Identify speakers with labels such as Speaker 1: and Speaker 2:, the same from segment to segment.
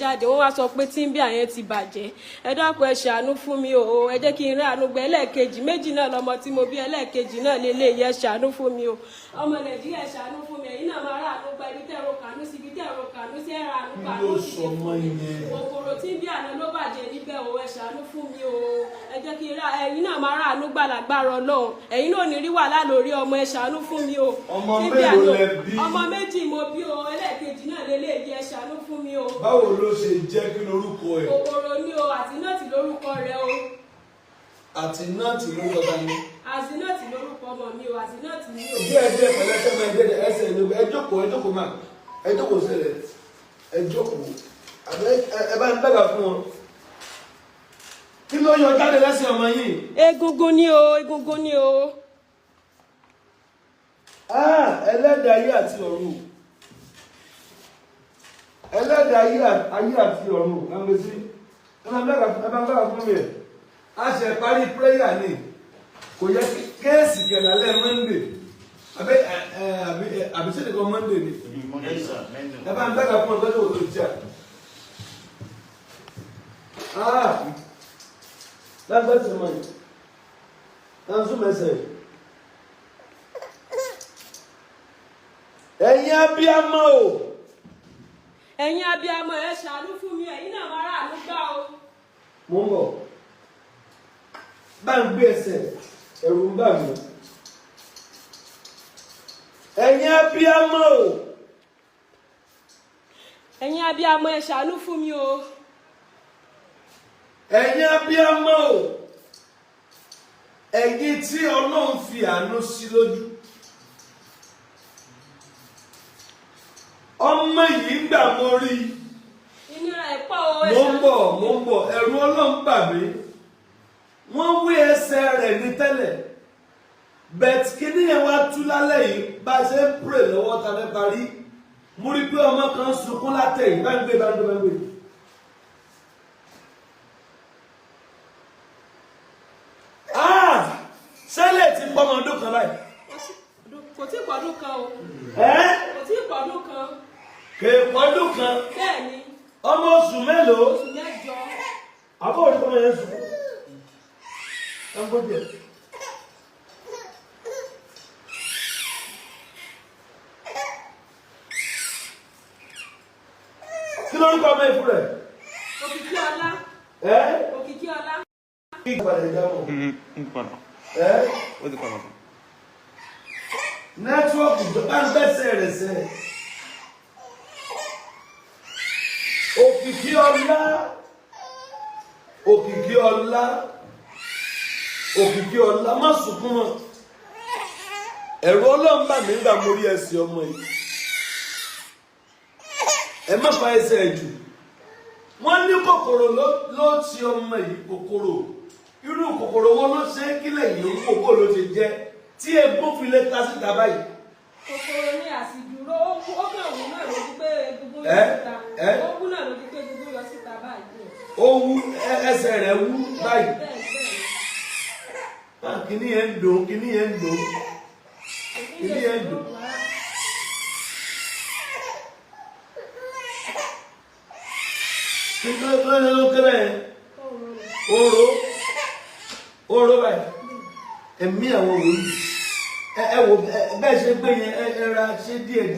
Speaker 1: jáde wọ́n wá sọ pé tíńbíà yẹn ti bàjẹ́ ẹ dákun ẹ ṣàánú fún mi o ẹ jẹ́ kí n rí àánú gbà ẹlẹ́ẹ̀kejì méjì náà lọmọ tí mo bí ẹlẹ́ẹ̀kejì náà lélẹ́yìí ẹ ṣàánú fún mi o ọmọ Nàìjíríà ẹ ṣàánú fún mi ẹ̀yin náà máa rà àánú gbà ibi tẹ́ẹ̀rọ kànú sí ibi tẹ́ẹ̀rọ kànú sí ẹ̀rọ àánú kànú sí kòkòrò tíńbíà náà ló bàjẹ́ níbẹ̀ o ẹ ṣàánú fún mi o ẹ jẹ́ kí n rí ẹ̀yin náà máa rà àánú gbà lágbára Ọlọ́run ẹ̀yin náà ò ní rí wàhálà lórí ọmọ ẹ ṣàánú fún mi o ọmọ méjì mo bí o ẹlẹ́ẹ̀kejì náà lélẹ́yìí ẹ ṣàánú fún mi o.
Speaker 2: báwo ló ṣe jẹ́ kí lórúkọ ẹ̀.
Speaker 1: kòkòrò ni o Àsínàtì lórúkọ rẹ o.
Speaker 2: Àsínàtì lórúkọ ta ni.
Speaker 1: Àsínàtì lórúkọ ọmọ mi o Àsínàtì ni o.
Speaker 2: díẹ̀ pẹ̀lẹ́sẹ̀ máa ń gbé ẹsẹ̀ ìlú ẹ jókòó máa ẹ jókòó sílẹ̀ ẹ jókòó ẹ bá ń bẹ̀rẹ̀ fún wọn. kí ló yọ jáde lẹ́sẹ̀ ọmọ yìí.
Speaker 1: egungun ni o egungun ni o.
Speaker 2: ẹlẹ́dàá ayé àti ọ̀run ẹlẹ́dàá ayé àti ọ̀run àmì ẹ bá ń bẹ̀rẹ̀ fún mi a ṣe parí prayer ni kò yẹ kéèsì kẹlẹ́lẹ́ Monday àbí ṣe nìkan Monday ni ẹ bá ń bẹ̀rẹ̀ fún ọjọ́ tó jẹ́ lágbàtí mọ̀ ní ṣùmẹ̀sẹ̀ ẹ̀yin abiyamọ o
Speaker 1: ẹ̀yin abiyamọ ẹ ṣàánú fún mi ẹ̀yin náà máa rà àánú gbà o.
Speaker 2: mo ń bọ̀ bá ń gbé ẹsẹ̀ ẹ̀rù ń bà mí ẹ̀yin abiyamọ o
Speaker 1: ẹ̀yin abiyamọ ẹ ṣàánú fún mi o.
Speaker 2: ẹ̀yin abiyamọ o ẹ̀yin tí Ọlọ́run fi àánú sí lójú ọmọ yìí gbà mo rí
Speaker 1: ìnira ẹ̀pọ̀ o
Speaker 2: mo ń bọ̀ ẹ̀rù Ọlọ́run bà mí wọ́n wé ẹsẹ̀ rẹ̀ ní tẹ́lẹ̀ bẹ̀t kíní yẹn wá tú lálẹ́ yìí bá a ṣe ń pray lọ́wọ́ ta fẹ́ parí mo rí pé ọmọ kan sunkún látẹ̀yìn bá ń gbé sẹ́lẹ̀ ti pọ́mọ ọdún kan báyìí.
Speaker 1: kò tí ì pọ́dún kan o. kò tí ì pọ́dún kan.
Speaker 2: kè é pọ́dún kan.
Speaker 1: bẹ́ẹ̀ni.
Speaker 2: ọmọ oṣù mélòó.
Speaker 1: oṣù mẹ́jọ.
Speaker 2: àbọ̀ òní kọ́mọ yẹn sùn. ẹ ń bọ́ díẹ̀. kí ló ń kọ́ ọmọ ìfú rẹ̀.
Speaker 1: Òkìkí ọlá. Òkìkí ọlá.
Speaker 2: kí ìpàdé ìjábọ̀.
Speaker 3: Ó ti padà.
Speaker 2: nẹ́tíwọ́ọ̀kì bá ń gbẹ́sẹ̀ rẹ̀ sẹ́. Òkìkí ọlá. Òkìkí ọlá. Òkìkí ọlá má sunkún mọ́. Ẹ̀rù Ọlọ́run bà mí nígbà mo rí ẹsẹ̀ ọmọ yìí. Ẹ má fa ẹsẹ̀ jù. Wọ́n ní kòkòrò ló ti ọmọ yìí kòkòrò. Irú kòkòrò wo ló ṣe é kílẹ̀ yìí ń kókó ló ti jẹ́ tí egbò fi lè ta síta báyìí.
Speaker 1: Kòkòrò ní àsìdúró ó kàn wù náà lójú pé egungun yọ síta. Ó wú náà lójú pé egungun yọ síta báyìí.
Speaker 2: Ó wú ẹsẹ̀ rẹ̀ wú báyìí. Kìíní yẹn ń dùn, kìíní yẹn ń dùn. Kìíní yẹn ń dùn. Kí ló kéré yẹn? Oró báyìí. Ẹ̀mí àwọn wòlíì. Ẹ wò bẹ́ẹ̀ ṣe gbé yẹn ẹ ra ṣe díẹ̀ rẹ̀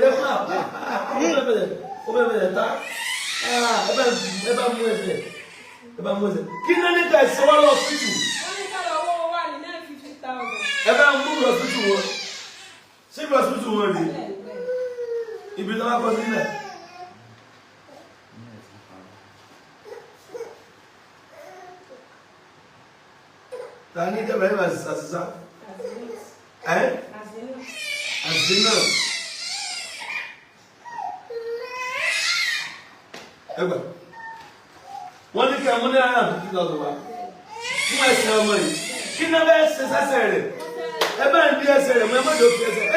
Speaker 2: lẹ́fà. Ó bẹ̀rẹ̀ ta. Ẹ bá mú ẹsẹ̀. Kí ló ní ká ẹsẹ̀ wá lọ síjù?
Speaker 1: Wọ́n ní ká lọ owó wà ní 950,000.
Speaker 2: Ẹ bá mú lọ síjù wọn. Ṣé lọ síjù wọn rèé? Ibi tó wá kọ sílẹ̀. Ta ní ìjọba yìí máa ṣàṣìṣà? Àṣìṣà. Ẹgbà. Wọ́n ní kí a mú ní ara 50,000 wá. Fún ẹsẹ̀ ọmọ yìí. Kí ní bẹ́ẹ̀ ṣe sẹ́sẹ̀ rẹ̀? Ẹ bá ń bí ẹsẹ̀ rẹ̀ mọ́ ẹ mọ́jọ́ fi ẹsẹ̀.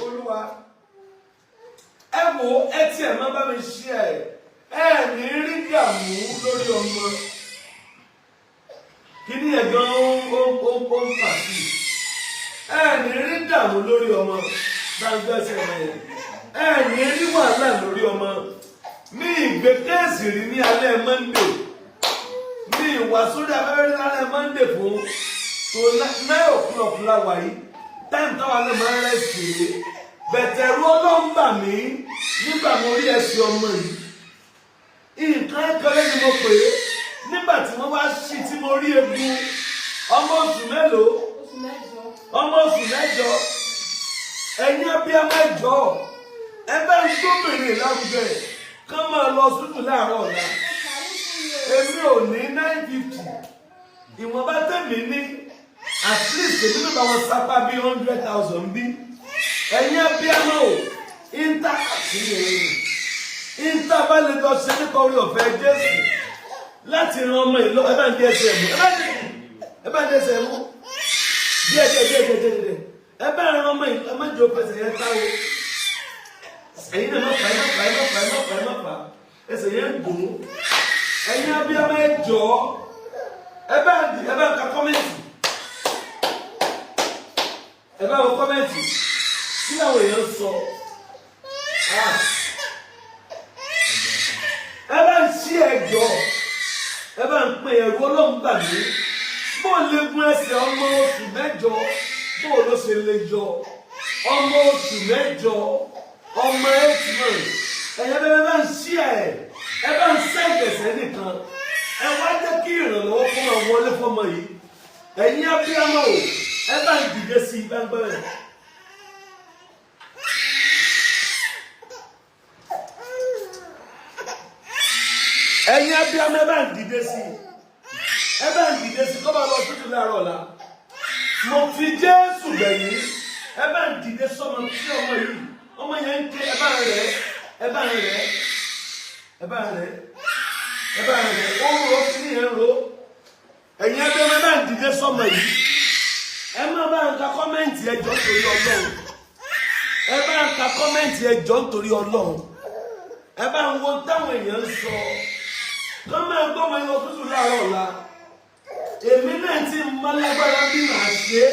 Speaker 2: Olúwa. Ẹ wo ẹ tí ẹ̀ máa bá mi ṣí ẹ̀. Ẹ ní rí dààmú lórí ọmọ. Kí ni ẹ̀gbọ́n ó ń fà sí? Ẹ ní rí dààmú. dààmú lórí ọmọ gbàgbẹ́sẹ̀ rẹ̀ ẹ̀ ní rí wàhálà lórí ọmọ mi ìgbé kéèsì rí ní alẹ́ Monday mi ìwà sórí abẹ́rẹ́ ní alẹ́ Monday fún tó 9 o'clock láwà yìí táìmù táwọn alẹ́ máa ń rẹ́sì rè bẹ̀tẹ̀rù ọlọ́mbà mi nígbà mo rí ẹsẹ̀ ọmọ yìí nǹkan ẹ̀kọ́lẹ́ ni mo pè é nígbà tí wọ́n wá sí tí mo rí egun ọmọ oṣù mélòó ọmọ oṣù mẹ́jọ ẹ̀yin abiyamọ ẹjọ ẹ bá ń gbóbìnrin lárugẹ kán máa lọ sùtù láàárọ̀ ọ̀la èmi ò ní 950 ìwọ̀nba tẹ̀mí ní at least èmi nígbà wọn sápá bí 100,000 bí ẹ̀yin abiyamọ ò ìntà àtìlẹ́yìn ìntà bá lè lọ ṣe nípa orí ọ̀fẹ́ Jésù láti ran ọmọ ìlọ ẹ bá ń dé ẹsẹ̀ mú ẹ bá ń dé ẹsẹ̀ mú díẹ̀ ẹ bá ran ọmọ ìlọ ẹ má jẹ́ òpèsè yẹn táwọn ẹ̀yin náà má fà ẹsẹ̀ yẹn ń dùn ẹ̀yin abiyamọ ẹ jọ̀ọ́ ẹ bá ń ka kọ́mẹ́ǹtì ẹ bá wọ kọ́mẹ́ǹtì kí làwọn èèyàn sọ ẹ bá ń ṣí ẹjọ́ ẹ bá ń pè ẹrù Ọlọ́run gbà mí bó lè gún ẹsẹ̀ ọmọ oṣù mẹ́jọ bó ló ṣe lè jọ ọmọ oṣù mẹ́jọ ọmọ 8 months ẹ̀yẹ bẹ́ẹ̀ bá ń ṣí ẹ bá ń sẹ́gbẹ̀sẹ̀ nìkan ẹ wá jẹ́ kí ìrànlọ́wọ́ fún ọ wọlé fọmọ yìí ẹ̀yin abiyamọ o ẹ bá ń dìde sí i gbangba rẹ̀. ẹ̀yin abiyamọ ẹ bá ń dìde sí kọ́ bá lọ tútù láàárọ̀ ọ̀la mo fi Jésù bẹ̀yìn ẹ bá ń dìde sọmọ sí ọmọ yẹn ń ké ẹ bá ń rẹ̀ ó ro kí ni ẹ ro ẹ̀yin abiyamọ ẹ bá ń dìde sọmọ yìí ẹ má bá ń ka kọ́mẹ́ǹtì ẹjọ́ nítorí Ọlọ́run ẹ bá ń ka kọ́mẹ́ǹtì ẹjọ́ nítorí Ọlọ́run ẹ bá ń wo táwọn èèyàn ń sọ kọ́ máa gbọ́ wọn lọ tútù láàárọ̀ ọ̀la èmi náà ti mọ lágbára bí màá ṣe é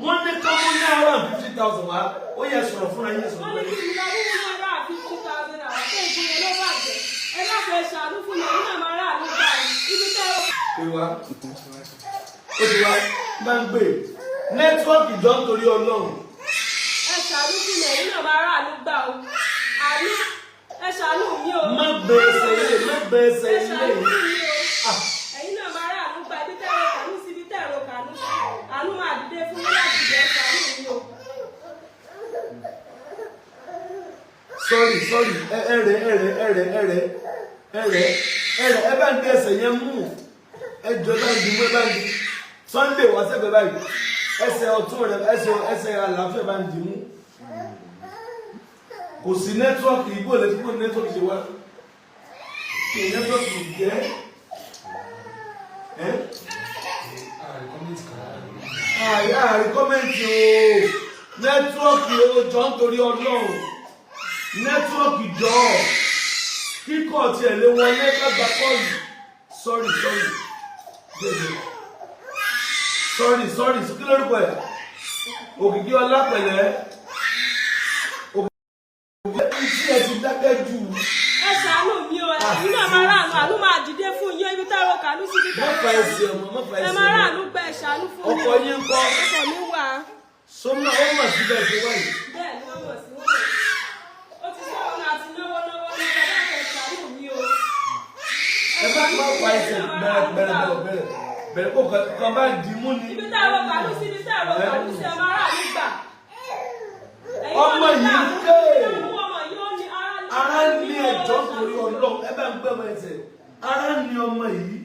Speaker 2: wọ́n ní kọ́mú ní àwọn 50,000 wá ó yẹ sọ̀rọ̀ fúnra yẹn sọ̀rọ̀
Speaker 1: wọ́n ní kí n lọ wọ́n máa rà 50,000 àwọn tó ń fún yẹn ló bàjẹ́ ẹ láfẹ́ ṣàánú fún mi ẹ̀yin náà máa rà ló gbà ibi tẹ́ ọ.
Speaker 2: ìwà ó ti wá máa ń gbé nẹ́tíwọ́ọ̀kì jọ nítorí Ọlọ́run.
Speaker 1: ẹ ṣàánú fún mi ẹ̀yin náà máa rà ló gbà o àní ẹ ṣàánú mi o.
Speaker 2: má bẹ̀ẹ̀sẹ̀ ilé
Speaker 1: ẹ ṣàánú fún mi o ẹ̀yin náà máa rà ló gbà ibi tẹ́ ọ kànú sí ibi tẹ́ ẹ̀rọ kànú sí àánú máa dìde fún mi láti jẹ́ ṣàánú mi o.
Speaker 2: sorry ẹ bá ń gbé ẹsẹ̀ yẹn mú ẹjọ́ bá ń di mú ẹ bá ń di Sunday wá sẹ́gbẹ̀ẹ́ báyìí ẹsẹ̀ ọ̀tún rẹ̀ ẹsẹ̀ àlàáfíà bá ń di mú kò sí nẹ́tíwọ́ọ̀kì ìbò lè fi kó nẹ́tíwọ́ọ̀kì ṣe wá kí nẹ́tíwọ́ọ̀kì jẹ́ ààrí kọ́mẹ́ǹtì o nẹ́tíwọ́ọ̀kì o jọ nítorí Ọlọ́run nẹ́tíwọ́ọ̀kì jọ kíkọ́ tiẹ̀ lé wọlé kágbá kọ́ọ̀lù sorry kí lórúkọ ẹ̀ Òkìkí Ọlápẹ̀lẹ́ iṣẹ́ ẹ ti dákẹ́ jù.
Speaker 1: ẹ ṣàánú mi o ẹ̀yin náà máa rà àánú máa dìde fún yín ibi táwọn kàánú sí ibi táwọn
Speaker 2: mọ́fà ẹsẹ̀ ọmọ
Speaker 1: ẹ máa rà àánú gbẹ ṣàánú fún mi.
Speaker 2: ọkọ yín kọ́
Speaker 1: ọkọ mi wà.
Speaker 2: sọmọ ó mà síbẹ̀ ṣe wáyé.
Speaker 1: bẹ́ẹ̀ ni wọ́n mọ̀ sí wọ́n mọ̀ ó ti sọ ọ́nà àti náwó ní ọjọ́ ẹ ṣàánú mi o.
Speaker 2: ẹ bá má fa ẹsẹ̀ bẹ̀rẹ̀ kó kàn bá dì í mú ni.
Speaker 1: ibi táwọn kàánú sí ibi táwọn kàánú sí ẹ máa rà àánú gbà.
Speaker 2: ọmọ yìí ń ké ara ní ẹjọ́ torí Ọlọ́run ẹ bá ń gbé ọmọ ẹsẹ̀ ara ní ọmọ yìí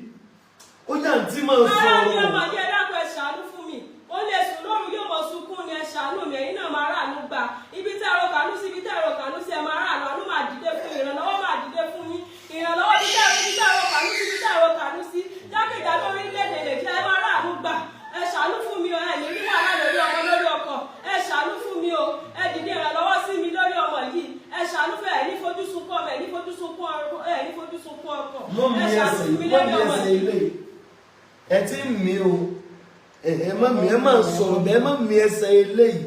Speaker 2: ó yà ń tí máa sọ̀rọ̀.
Speaker 1: ara ní ọmọ yìí ẹ dákun ẹ ṣàánú fún mi ó lè sùn lóru yóò mọ sunkún ni ẹ ṣàánú mi ẹ̀yin náà máa rà àánú gbà ibi tí ẹ̀rọ kàánú sí ibi tí ẹ̀rọ kàánú sí ẹ máa rà àánú máa dìde fún ìrànlọ́wọ́ máa dìde fún yín ìrànlọ́wọ́ ibi tí ẹ̀rọ kàánú sí ibi tí ẹ̀rọ kàánú sí jákèjádò orílẹ̀-èdè Nàìjíríà ẹ máa rà àánú gbà ẹ ṣàánú fún mi o ẹ ní rí wàhálà lórí ọmọ lórí ọkọ ẹ ṣàánú fún mi o ẹ dìde ìrànlọ́wọ́ sí mi lórí ọmọ yìí ẹ ṣàánú fún ẹ ní fojú sunkún ọmọ ẹ ní fojú sunkún ọkọ ẹ ṣàánú fún mi lórí ọmọ yìí.
Speaker 2: ẹ ti ń mi o ẹ má mi ẹ má sọ̀rọ̀ bẹ́ẹ̀ má mi ẹsẹ̀ eléyìí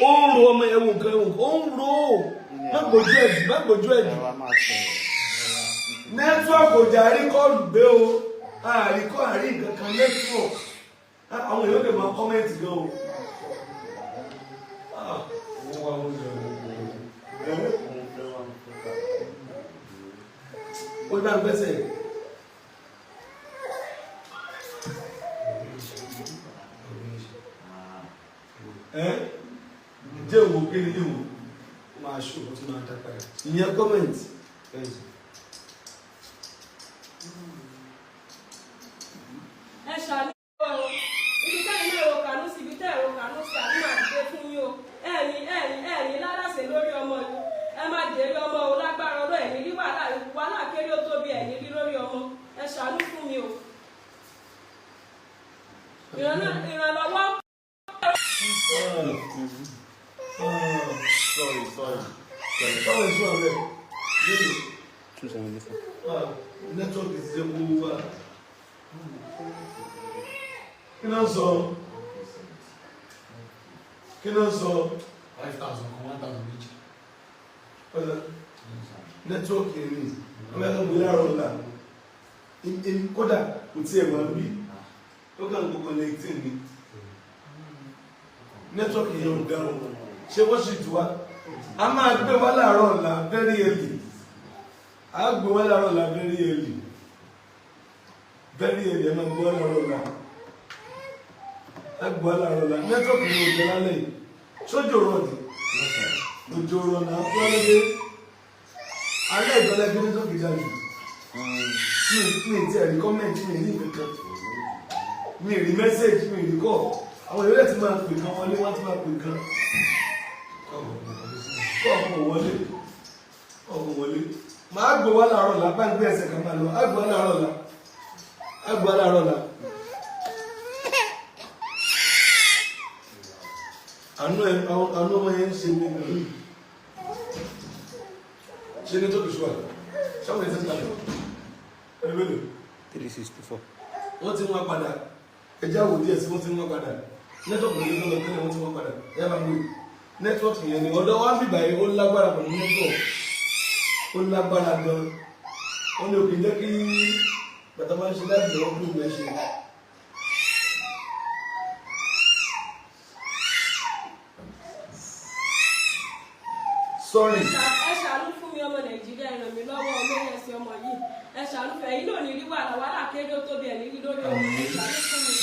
Speaker 2: ó ń ro ọmọ ẹ̀wù nǹkan ẹ̀wù ó ń ro má gbójú ẹ̀jù má gbójú ẹ̀jù nẹ́tíwọ̀kì ò jà rí kọ́ọ̀lù gbé o àríkọ́ àrí nǹkan kan nẹ́tíwọ̀kì àwọn èèyàn lè máa kọ́mẹ́ǹtì gan o. ó dá gbẹ́sẹ̀ jẹ́ òwò kí ni ìwò máa ṣòro tí máa dápa ẹ̀ ìyẹn kọ́mẹ́ǹtì
Speaker 1: ẹ ṣàlùfẹ́ o ibi tẹ́yìn náà ro kànú sí ibi tẹ́ ro kànú sí àbí máa dìde fún yín o ẹ̀ẹ̀ni lálàsẹ̀ lórí ọmọ yìí ẹ máa dèrè ọmọ o lágbára ọlọ́ ẹ̀ní rí wàhálà kéré ó tóbi ẹ̀ní rí lórí ọmọ ẹ ṣàánú fún mi o ìrànlọ́wọ́.
Speaker 2: Network is the move. Kí ló ń sọ?
Speaker 4: 5,000 kan 1,000 méjì.
Speaker 2: Network yẹn ni ọmọ ẹ̀ka gbé láàárọ̀ ọ̀la kódà kò tí ẹ̀ máa bí ó kàn gbogbo ní 18 ni network yẹn ò dáhùn ṣé wọ́n ṣì tù wá a máa gbé wá láàárọ̀ ọ̀la very early a gbé wá láàárọ̀ ọ̀la very early ẹ̀ máa gbé wá láàárọ̀ ọ̀la a gbé wá láàárọ̀ ọ̀la network yẹn ò jẹ́ lálẹ́ yìí sójú rọ̀ ni òjò rọ̀ náà fún ọlọ́dẹ alẹ́ ìgbọ́lẹ̀ bí ní sókè jáde mi ti ẹ̀rí kọ́mẹ̀ntì mi ní ìkankan mi rí mẹ́sẹ̀jì mi rí kọ́ àwọn ìrẹ́lẹ̀ ti máa pè kan wọlé wọ́n ti máa pè kan kọ́ọ̀kọ̀ wọlé máa gbé wá láàárọ̀ là bá ń gbé ẹsẹ̀ kan máa lọ á gbé wá láàárọ̀ là àánú ọmọ yẹn ń ṣe mí gan ṣe ní tó kìí ṣùgbọ́n ṣáwọn ẹ̀sẹ̀ tàbí ẹgbẹ́lò
Speaker 3: 364
Speaker 2: wọ́n ti wọ́n padà ẹjá wò díẹ̀ sí wọ́n ti wọ́n padà nẹ́tọ̀ọ̀kì ní lọ́lọ́ tẹ́lẹ̀ wọ́n ti wọ́n padà ẹ bá gbé nẹ́tọ̀ọ̀kì yẹn ni ọ̀dọ̀ wá bìbà yìí ó lágbára pẹ̀lú nẹ́tọ̀ọ̀kì ó lágbára gan ó ní òkè jẹ́ kí bàtà máa ń ṣe láti lọ́wọ́ bí ìgbà ṣe. Sorry.
Speaker 1: Ẹ ṣàánú fún mi ọmọ Nàìjíríà ẹ ràn mí lọ́wọ́ olórí ẹ̀sìn ọmọ yìí ẹ ṣàánú fún ẹ̀yin náà ní rí wàhálà kéré ó tóbi ẹ̀ ní rí lórí ọmọ ẹ ṣàánú fún mi.